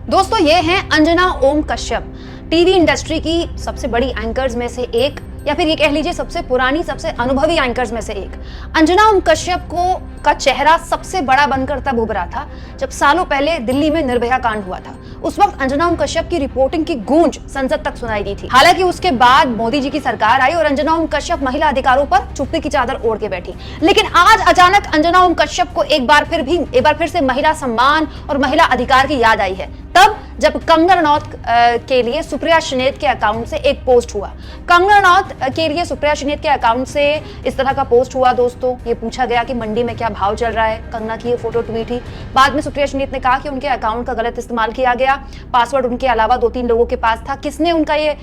दोस्तों ये हैं अंजना ओम कश्यप, टीवी इंडस्ट्री की सबसे बड़ी एंकर्स में से एक, या फिर ये कह लीजिए सबसे पुरानी सबसे अनुभवी एंकर्स में से एक। अंजना ओम कश्यप का चेहरा सबसे बड़ा बनकर तब उभरा था जब सालों पहले दिल्ली में निर्भया कांड हुआ था। उस वक्त अंजना ओम कश्यप की रिपोर्टिंग की गूंज संसद तक सुनाई दी थी। हालांकि उसके बाद मोदी जी की सरकार आई और अंजना ओम कश्यप महिला अधिकारों पर चुप्पी की चादर ओढ़ के बैठी। लेकिन आज अचानक अंजना ओम कश्यप को एक बार फिर से महिला सम्मान और महिला अधिकार की याद आई है, तब जब कंगना रनौत के लिए सुप्रिया श्रीनेत के अकाउंट से एक पोस्ट हुआ। कंगना रनौत के लिए सुप्रिया श्रीनेत के अकाउंट से इस तरह का पोस्ट हुआ दोस्तों। ये पूछा गया कि मंडी में क्या भाव चल रहा है। कंगना की ये फोटो ट्वीट ही। बाद में सुप्रिया श्रीनेत ने कहा कि उनके अकाउंट का गलत इस्तेमाल किया गया, पासवर्ड उनके अलावा 2-3 लोगों के पास था। किसने उनका ये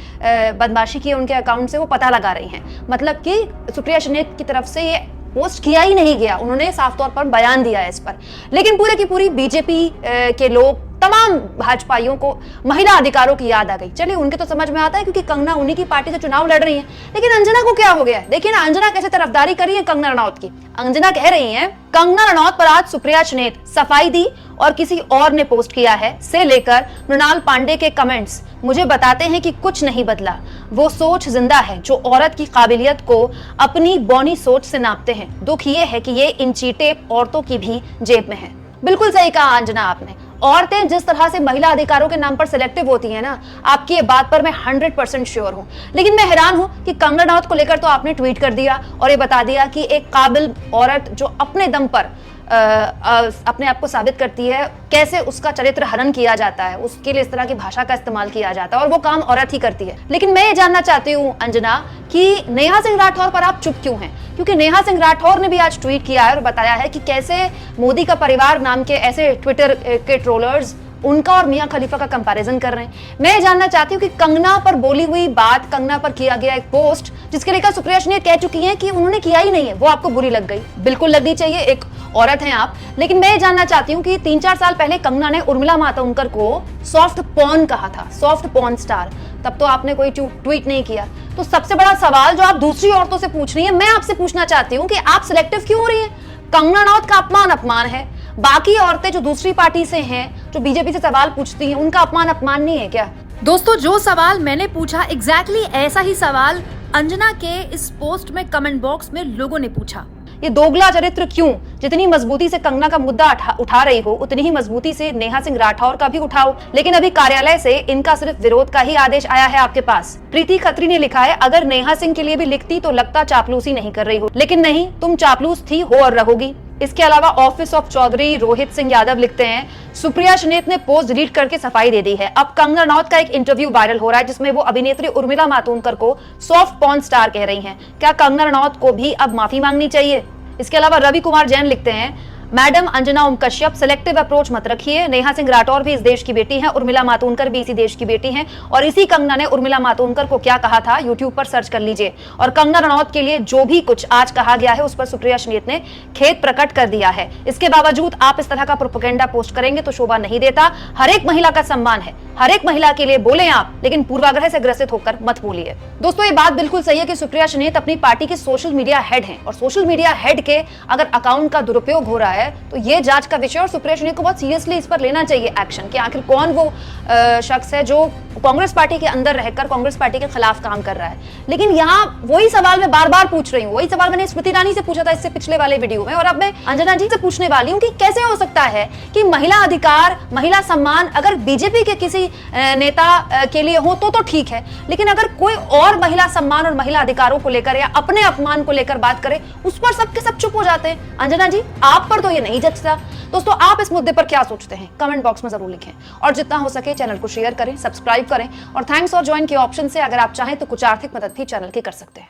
बदमाशी की उनके अकाउंट से वो पता लगा रही हैं। मतलब कि सुप्रिया श्रीनेत की तरफ से ये पोस्ट किया ही नहीं गया, उन्होंने साफ तौर पर बयान दिया है इस पर। लेकिन पूरे की पूरी बीजेपी के लोग, तमाम भाजपाइयों को महिला अधिकारों की याद आ गई। चलिए उनके तो समझ में आता है क्योंकि कंगना उन्हीं की पार्टी से चुनाव लड़ रही है। लेकिन अंजना को क्या हो गया? देखिए ना अंजना कैसे तरफदारी कर रही है कंगना रनौत की। अंजना कह रही है कंगना रनौत पर आज सुप्रिया श्रीनेत सफाई दी और किसी और ने पोस्ट किया है से लेकर मृणाल पांडे के कमेंट्स मुझे बताते हैं कि कुछ नहीं बदला। वो सोच जिंदा है जो औरत की काबिलियत को अपनी बौनी सोच से नापते हैं। दुख ये है कि ये इन चीटे औरतों की भी जेब में है। बिल्कुल सही कहा अंजना आपने। औरतें जिस तरह से महिला अधिकारों के नाम पर सिलेक्टिव होती हैं ना, आपकी ये बात पर मैं 100% श्योर हूं। लेकिन मैं हैरान हूं कि कंगना रनौत को लेकर तो आपने ट्वीट कर दिया और ये बता दिया कि एक काबिल औरत जो अपने दम पर अपने आप को साबित करती है, कैसे उसका चरित्र हनन किया जाता है, उसके लिए इस तरह की भाषा का इस्तेमाल किया जाता है और वो काम औरत ही करती है। लेकिन मैं ये जानना चाहती हूँ अंजना कि नेहा सिंह राठौर पर आप चुप क्यों हैं? क्योंकि नेहा सिंह राठौर ने भी आज ट्वीट किया है और बताया है कि कैसे मोदी का परिवार नाम के ऐसे ट्विटर के ट्रोलर्स उनका और मियां खलीफा का कंपैरिजन कर रहे हैं। मैं जानना चाहती हूँ कि कंगना पर बोली हुई बात, कंगना पर किया गया एक पोस्ट जिसके लेकर सुप्रिया श्रीनेत कह चुकी हैं कि उन्होंने किया ही नहीं है, वो आपको बुरी लग गई। बिल्कुल लगनी चाहिए, एक औरत हैं आप। लेकिन मैं जानना चाहती हूँ कि 3-4 साल पहले कंगना ने उर्मिला मातोंडकर को सॉफ्ट पॉर्न कहा था, सॉफ्ट पॉर्न स्टार। तब तो आपने कोई ट्वीट नहीं किया। तो सबसे बड़ा सवाल जो आप दूसरी औरतों से पूछ रही है, मैं आपसे पूछना चाहती हूँ कि आप सिलेक्टिव क्यों हो रही है? कंगना रनौत का अपमान है, बाकी औरतें जो दूसरी पार्टी से हैं, जो बीजेपी से सवाल पूछती हैं, उनका अपमान नहीं है क्या? दोस्तों जो सवाल मैंने पूछा एग्जैक्टली ऐसा ही सवाल अंजना के इस पोस्ट में कमेंट बॉक्स में लोगों ने पूछा। ये दोगला चरित्र क्यों? जितनी मजबूती से कंगना का मुद्दा उठा रही हो, उतनी ही मजबूती से नेहा सिंह राठौर का भी उठाओ। लेकिन अभी कार्यालय से इनका सिर्फ विरोध का ही आदेश आया है आपके पास। प्रीति खत्री ने लिखा है, अगर नेहा सिंह के लिए भी लिखती तो लगता चापलूसी नहीं कर रही हो, लेकिन नहीं, तुम चापलूस थी, हो और रहोगी। इसके अलावा ऑफिस ऑफ चौधरी रोहित सिंह यादव लिखते हैं, सुप्रिया श्रीनेत ने पोस्ट डिलीट करके सफाई दे दी है। अब कंगना रनौत का एक इंटरव्यू वायरल हो रहा है जिसमें वो अभिनेत्री उर्मिला मातोंडकर को सॉफ्ट पॉर्न स्टार कह रही हैं। क्या कंगना रनौत को भी अब माफी मांगनी चाहिए? इसके अलावा रवि कुमार जैन लिखते हैं, madam Anjana Om Kashyap selective approach मत रखिए। नेहा सिंह राठौर भी इस देश की बेटी हैं, उर्मिला मातोंडकर भी इसी देश की बेटी हैं और इसी कंगना ने उर्मिला मातोंडकर को क्या कहा था यूट्यूब पर सर्च कर लीजिए। और कंगना रनौत के लिए जो भी कुछ आज कहा गया है उस पर सुप्रिया श्रीनेत ने खेद प्रकट कर दिया है। इसके बावजूद आप इस तरह का प्रोपेगेंडा पोस्ट करेंगे तो शोभा नहीं देता। हर एक महिला का सम्मान है, हर एक महिला के लिए बोले आप, लेकिन पूर्वाग्रह से ग्रसित होकर मत बोलिए। दोस्तों ये बात बिल्कुल सही है कि सुप्रिया श्रीनेत अपनी पार्टी के सोशल मीडिया हेड हैं और सोशल मीडिया हेड के अगर अकाउंट का दुरुपयोग हो रहा है तो ये जांच का विषय और सुप्रिया श्रीनेत को बहुत सीरियसली इस पर लेना चाहिए एक्शन कि आखिर कौन वो शख्स है जो कांग्रेस पार्टी के अंदर रहकर कांग्रेस पार्टी के खिलाफ काम कर रहा है। लेकिन यहाँ वही सवाल मैं बार बार पूछ रही हूँ, वही सवाल मैंने स्मृति ईरानी से पूछा था इससे पिछले वाले वीडियो में, और अब मैं अंजना जी से पूछने वाली हूँ कि कैसे हो सकता है कि महिला अधिकार, महिला सम्मान अगर बीजेपी के किसी नेता के लिए हो तो ठीक है, लेकिन अगर कोई और महिला सम्मान और महिला अधिकारों को लेकर या अपने अपमान को लेकर बात करे उस पर सबके सब चुप हो जाते हैं। अंजना जी आप पर तो ये नहीं जचता। दोस्तों आप इस मुद्दे पर क्या सोचते हैं कमेंट बॉक्स में जरूर लिखें और जितना हो सके चैनल को शेयर करें, सब्सक्राइब करें और थैंक्स और ज्वाइन के ऑप्शन से अगर आप चाहें तो कुछ आर्थिक मदद भी चैनल की कर सकते हैं।